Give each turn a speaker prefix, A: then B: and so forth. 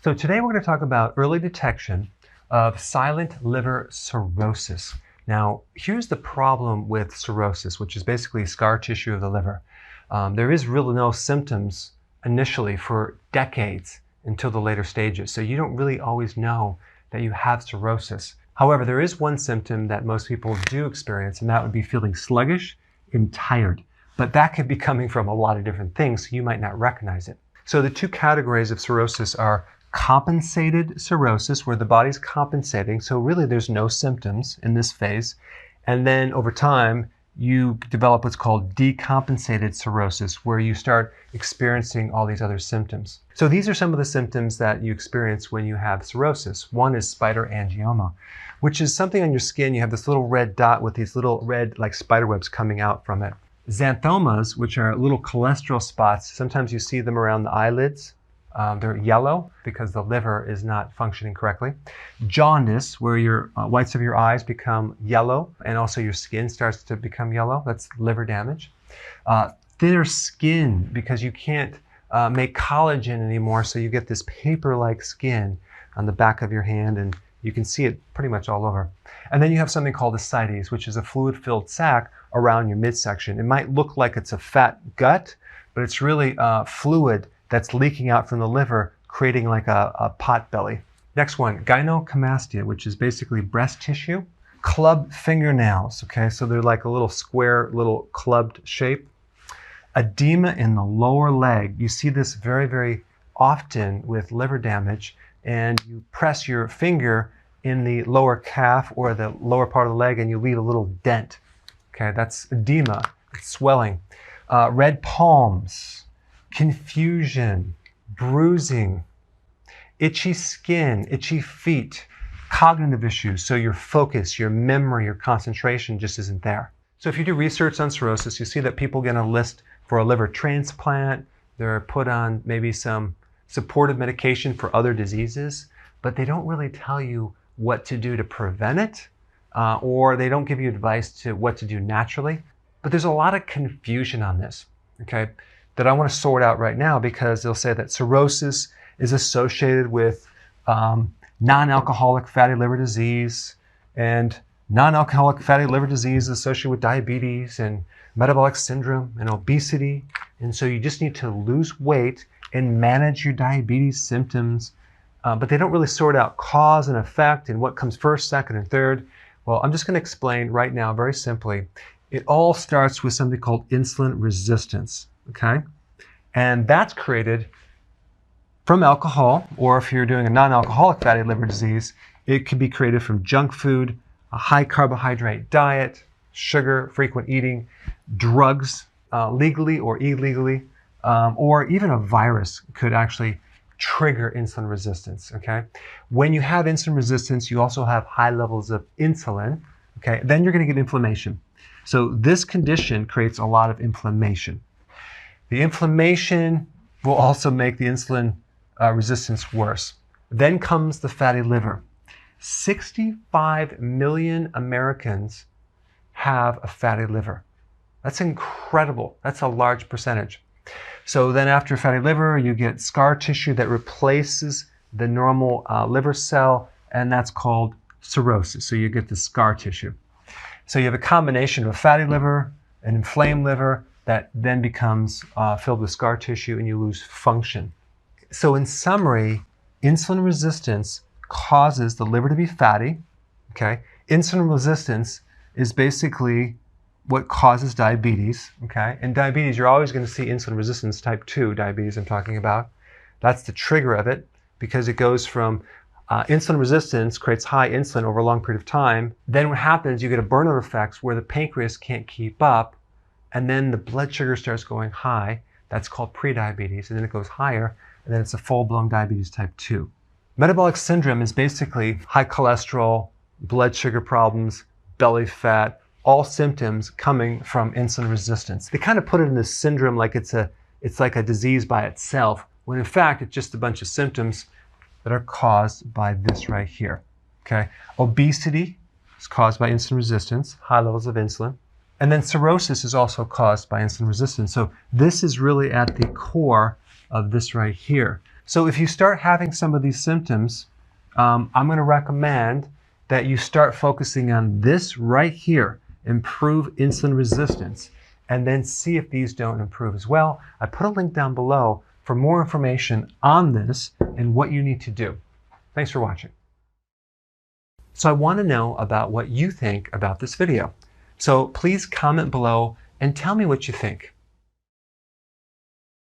A: So today we're going to talk about early detection of silent liver cirrhosis. Now, here's the problem with cirrhosis, which is basically scar tissue of the liver. There is really no symptoms initially for decades until the later stages. So you don't really always know that you have cirrhosis. However, there is one symptom that most people do experience, and that would be feeling sluggish and tired. But that could be coming from a lot of different things, so you might not recognize it. So the two categories of cirrhosis are compensated cirrhosis, where the body's compensating, so really there's no symptoms in this phase. And then over time, you develop what's called decompensated cirrhosis, where you start experiencing all these other symptoms. So these are some of the symptoms that you experience when you have cirrhosis. One is spider angioma, which is something on your skin. You have this little red dot with these little red, like spider webs coming out from it. Xanthomas, which are little cholesterol spots. Sometimes you see them around the eyelids. They're yellow because the liver is not functioning correctly. Jaundice, where your whites of your eyes become yellow and also your skin starts to become yellow. That's liver damage. Thinner skin, because you can't make collagen anymore, so you get this paper-like skin on the back of your hand, and you can see it pretty much all over. And then you have something called ascites, which is a fluid-filled sac around your midsection. It might look like it's a fat gut, but it's really fluid that's leaking out from the liver, creating like a pot belly. Next one, gynecomastia, which is basically breast tissue. Club fingernails, okay? So they're like a little square, little clubbed shape. Edema in the lower leg. You see this very, very often with liver damage, and you press your finger in the lower calf or the lower part of the leg and you leave a little dent. Okay, that's edema, it's swelling. Red palms, confusion, bruising, itchy skin, itchy feet, cognitive issues. So your focus, your memory, your concentration just isn't there. So if you do research on cirrhosis, you see that people get a list for a liver transplant. They're put on maybe some supportive medication for other diseases, but they don't really tell you what to do to prevent it, or they don't give you advice to what to do naturally. But there's a lot of confusion on this, okay, that I want to sort out right now, because they'll say that cirrhosis is associated with non-alcoholic fatty liver disease, and non-alcoholic fatty liver disease is associated with diabetes and metabolic syndrome and obesity. And so you just need to lose weight and manage your diabetes symptoms. But they don't really sort out cause and effect and what comes first, second, and third. Well, I'm just going to explain right now very simply. It all starts with something called insulin resistance, okay? And that's created from alcohol, or if you're doing a non-alcoholic fatty liver disease, it could be created from junk food, a high carbohydrate diet, sugar, frequent eating, drugs, legally or illegally, or even a virus could actually trigger insulin resistance, okay? When you have insulin resistance, you also have high levels of insulin, okay? Then you're going to get inflammation. So this condition creates a lot of inflammation. The inflammation will also make the insulin resistance worse. Then comes the fatty liver. 65 million Americans have a fatty liver. That's incredible. That's a large percentage. So then after fatty liver, you get scar tissue that replaces the normal liver cell, and that's called cirrhosis. So you get the scar tissue. So you have a combination of a fatty liver, an inflamed liver, that then becomes filled with scar tissue, and you lose function. So in summary, insulin resistance causes the liver to be fatty, okay? Insulin resistance is basically what causes diabetes, okay? In diabetes, you're always going to see insulin resistance, type 2 diabetes I'm talking about. That's the trigger of it, because it goes from insulin resistance creates high insulin over a long period of time. Then what happens, you get a burnout effect where the pancreas can't keep up, and then the blood sugar starts going high. That's called prediabetes, and then it goes higher, and then it's a full-blown diabetes type 2. Metabolic syndrome is basically high cholesterol, blood sugar problems, belly fat, all symptoms coming from insulin resistance. They kind of put it in this syndrome like it's like a disease by itself, when in fact it's just a bunch of symptoms that are caused by this right here, okay? Obesity is caused by insulin resistance, high levels of insulin. And then cirrhosis is also caused by insulin resistance. So this is really at the core of this right here. So if you start having some of these symptoms, I'm going to recommend that you start focusing on this right here, improve insulin resistance, and then see if these don't improve as well. I put a link down below for more information on this and what you need to do. Thanks for watching. So I want to know about what you think about this video. So please comment below and tell me what you think.